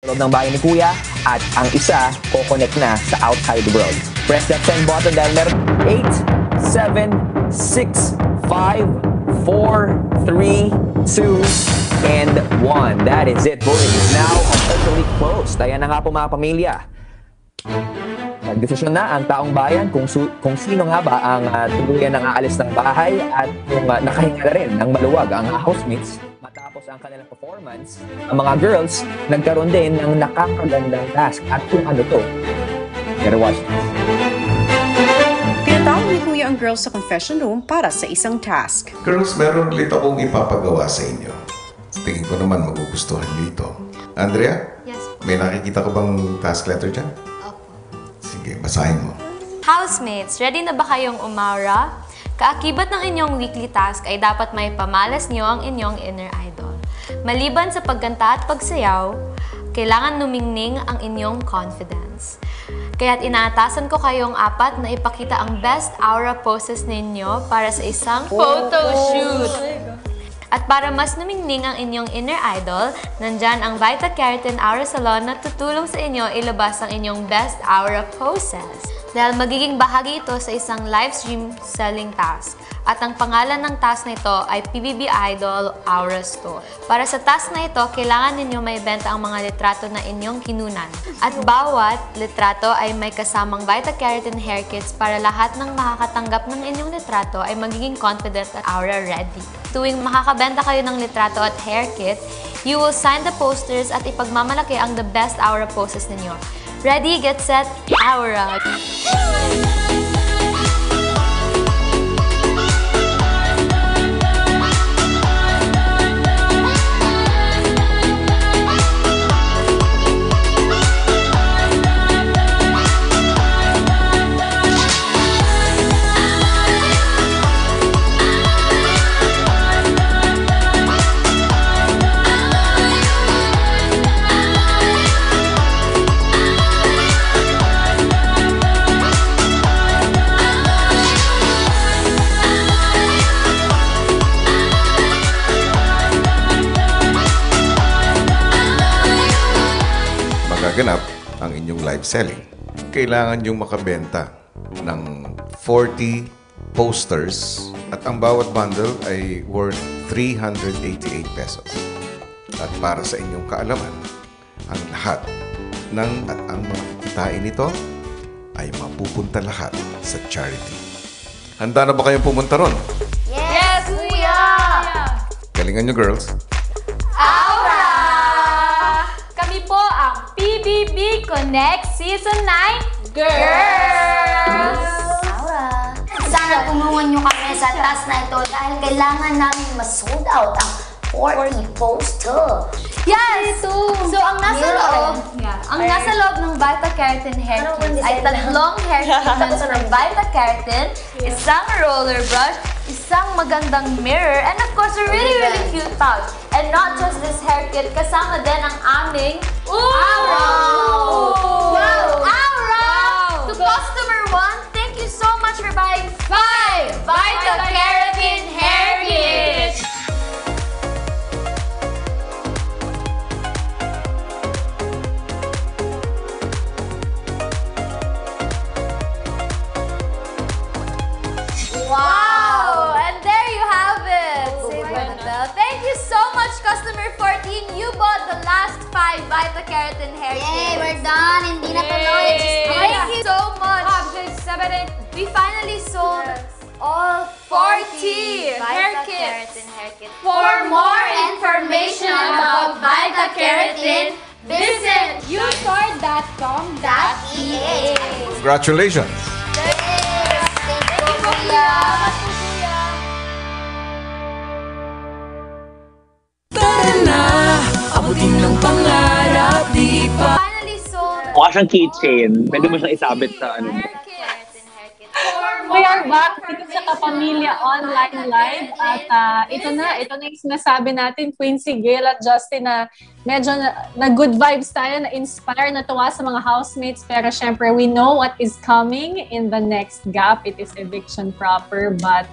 loob ng bahay ni Kuya at ang isa ko-connect na sa outside world. Press that send button dahil meron 8, 7, 6, 5, 4, 3, 2, and 1. That is it. Voting is now officially closed. Ayan na nga po mga pamilya. Nagdesisyon na ang taong bayan kung sino nga ba ang tuluyan ng aalis ng bahay at kung nakahinga na rin ng maluwag ang housemates. Matapos ang kanilang performance, ang mga girls nagkaroon din ng nakakagandang task. At kung ano to, gotta watch this. Pinatawag ni Kuya ang girls sa confession room para sa isang task. Girls, meron ulit akong ipapagawa sa inyo. Tingin ko naman magugustuhan niyo ito. Andrea? Yes. May nakikita ko bang task letter dyan? Opo. Sige, basahin mo. Housemates, ready na ba kayong umara? Kaakibat ng inyong weekly task ay dapat may pamalas niyo ang inyong inner idol. Maliban sa pagkanta at pagsayaw, kailangan numingning ang inyong confidence. Kaya't inaatasan ko kayong apat na ipakita ang best aura poses ninyo para sa isang photo shoot. At para mas numingning ang inyong inner idol, nandyan ang Vita Keratin Aura Salon na tutulong sa inyo ilabas ang inyong best aura poses. Dahil magiging bahagi ito sa isang live stream selling task. At ang pangalan ng task na ito ay PBB Idol Aura Store. Para sa task na ito, kailangan ninyo may benta ang mga litrato na inyong kinunan. At bawat litrato ay may kasamang Vita Keratin hair kits para lahat ng makakatanggap ng inyong litrato ay magiging confident at aura ready. Tuwing makakabenta kayo ng litrato at hair kit, you will sign the posters at ipagmamalaki ang the best aura poses ninyo. Ready, get set, aura! Ganap ang inyong live selling. Kailangan yung makabenta ng 40 posters at ang bawat bundle ay worth 388 pesos. At para sa inyong kaalaman, ang lahat ng at ang mga kitain nito ay mapupunta lahat sa charity. Handa na ba kayong pumunta ron? Yes, Kuya! Galingan nyo, girls. Aura! Kami po ang PBB Connect Season 9 Girls! Aura! Sana tulungan nyo kami sa task na ito dahil kailangan namin ma-sold out ang 40 poster. Yes! So, ang nasa loob ng Vita Keratin hair kit ay tatlong hair treatments from Vita Keratin, isang roller brush, isang magandang mirror, and of course, a really cute pouch. And not just this hair kit, kasama din ang aming Aura! Wow! Aura! To customer 1, thank you so much for buying 5 Vita Keratin hair kits! Wow! And there you have it! Thank you so much, customer 14. You bought the last 5 Vita Keratin hair kits. Yay! We're done! Hindi na tuloy! Thank you so much! We finally sold all 40 hair kits. For more information about Vita Keratin, visit youtube.com.ph. Congratulations! Thank you, Kuya! Tara na, abutin ng pangarap, di pa. Finally sold Mukha siyang keychain. Pwede mo siyang isabit sa ano. hair kits. We are back dito sa Kapamilya Online Live at ito na yung sinasabi natin, Quincy, Gail at Justin, na medyo na good vibes tayo, na inspire, natuwa sa mga housemates, pero syempre we know what is coming in the next gap. It is eviction proper, but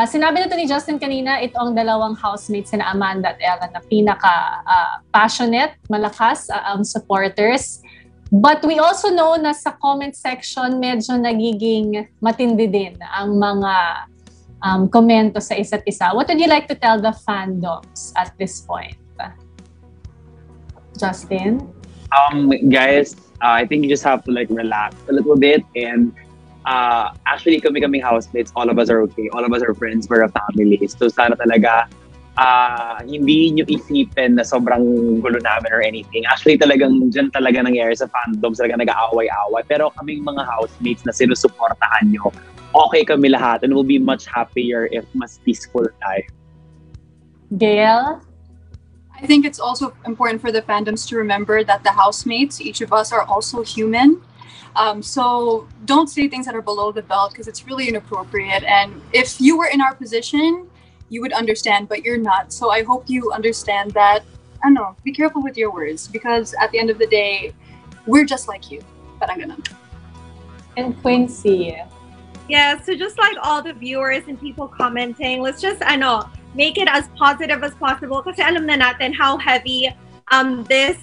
Sinabi na to ni Justin kanina, itong dalawang housemates na Amanda at Ella na pinaka-passionate, malakas supporters. But we also know na sa comment section, medyo nagiging matindi din ang mga komento sa isa't isa. What would you like to tell the fandoms at this point? Justin? Guys, I think you just have to relax a little bit and actually kaming housemates, all of us are okay. All of us are friends, we're a family. So sana talaga hindi nyo isipin na sobrang gulo namin or anything. Actually talagang dyan talaga nangyayari sa fandoms, talaga nag-aaway-aaway. Pero kaming mga housemates na sinusuportahan nyo, okay kami lahat and we'll be much happier if mas peaceful tayo. Gail? I think it's also important for the fandoms to remember that the housemates, each of us, are also human. So don't say things that are below the belt because it's really inappropriate. And if you were in our position, you would understand, but you're not. So I hope you understand that. I don't know, be careful with your words because at the end of the day, we're just like you. Parang ganun. And Quincy. Yeah, so just like all the viewers and people commenting, let's just make it as positive as possible kasi alam na natin how heavy this.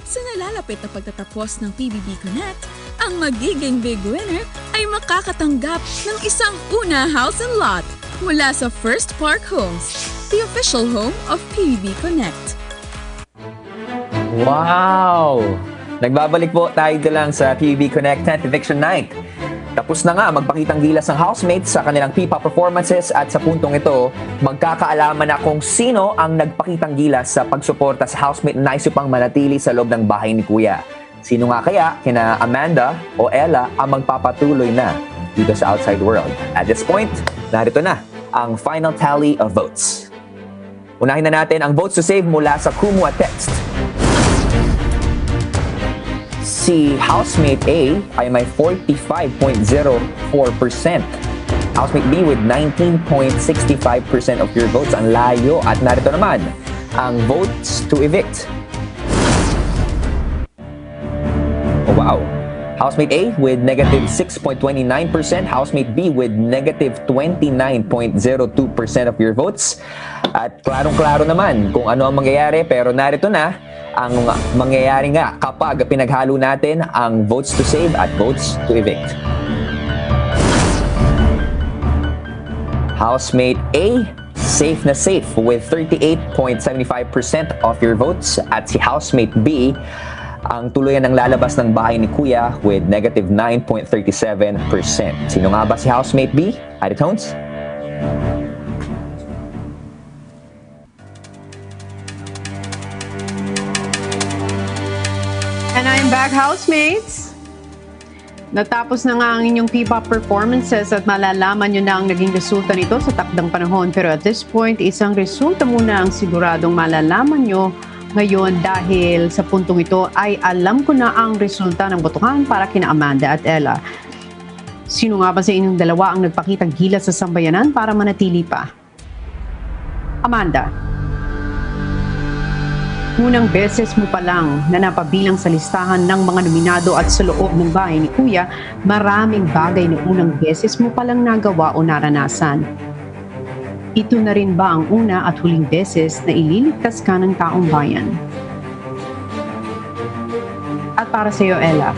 Sa nalalapit na pagtatapos ng PBB Connect, ang magiging big winner ay makakatanggap ng isang Una House and Lot mula sa First Park Homes, the official home of PBB Connect. Wow! Nagbabalik po tayo lang sa PBB Connect 10th Eviction Night. Tapos na nga magpakitang gilas ng housemates sa kanilang P-pop performances at sa puntong ito, magkakaalaman na kung sino ang nagpakitang gilas sa pagsuporta sa housemate na nais upang manatili sa loob ng bahay ni Kuya. Sino nga kaya kina Amanda o Ella ang magpapatuloy na dito sa outside world? At this point, narito na ang final tally of votes. Unahin na natin ang votes to save mula sa Kumu at text. Si housemate A ay may 45.04%. Housemate B with 19.65% of your votes. Ang layo. At narito naman ang votes to evict. Oh, wow. Housemate A with negative 6.29%. Housemate B with negative 29.02% of your votes. At klarong-klaro naman kung ano ang mangyayari. Pero narito na ang mangyayari nga kapag pinaghalo natin ang votes to save at votes to evict. Housemate A, safe na safe with 38.75% of your votes. At si housemate B, ang tuluyan ng lalabas ng bahay ni Kuya with negative 9.37%. Sino nga ba si housemate B? Aditones? And I'm back, housemates! Natapos na nga ang inyong P-pop performances at malalaman nyo na ang naging resulta nito sa takdang panahon. Pero at this point, isang resulta muna ang siguradong malalaman nyo ngayon dahil sa puntong ito ay alam ko na ang resulta ng botohan para kina Amanda at Ella. Sino nga ba sa inyong dalawa ang nagpakitang gilas sa sambayanan para manatili pa? Amanda. Unang beses mo pa lang na napabilang sa listahan ng mga nominado at sa loob ng bahay ni Kuya, maraming bagay na unang beses mo pa lang nagawa o naranasan. Ito na rin ba ang una at huling beses na ililigtas ka ng taong bayan? At para sa iyo, Ella,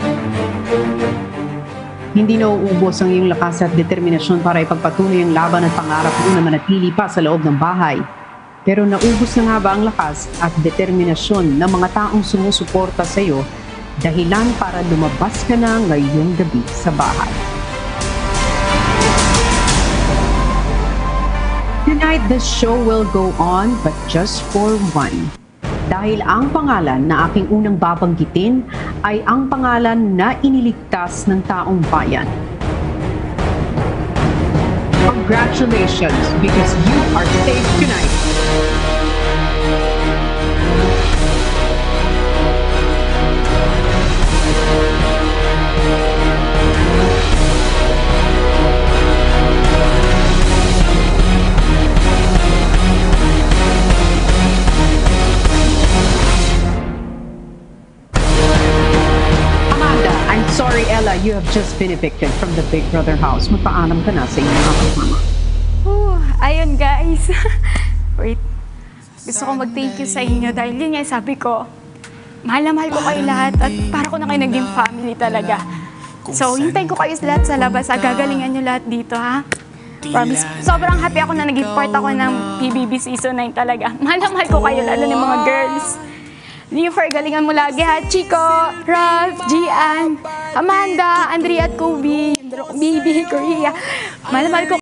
hindi nauubos ang iyong lakas at determinasyon para ipagpatuloy ang laban at pangarap mo na manatili pa sa loob ng bahay. Pero naubos na nga ba ang lakas at determinasyon ng mga taong sumusuporta sa iyo dahilan para lumabas ka na ngayong gabi sa bahay? Tonight, the show will go on but just for one. Dahil ang pangalan na aking unang babanggitin ay ang pangalan na iniligtas ng taong bayan. Congratulations, because you are safe tonight. You have just been evicted from the Big Brother house. Magpaalam ka na sa inyong mga kasama. Ayun guys. Wait. Gusto ko mag-thank you sa inyo dahil yun nga sabi ko, mahal na mahal ko kayo lahat at para ko na kayo naging family talaga. So, hintayin ko kayo lahat sa labas. Gagalingan nyo lahat dito, ha? Promise. Sobrang happy ako na naging part ako ng PBB Season 9 talaga. Mahal na mahal ko kayo, lalo ng mga girls. Lifer, galingan mo lagi, ha? Chico, Ralph, Gian, Amanda, Andrea at Kobe, Bibi, Korea. Mahal na mahal ko.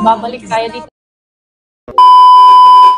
Babalik tayo dito.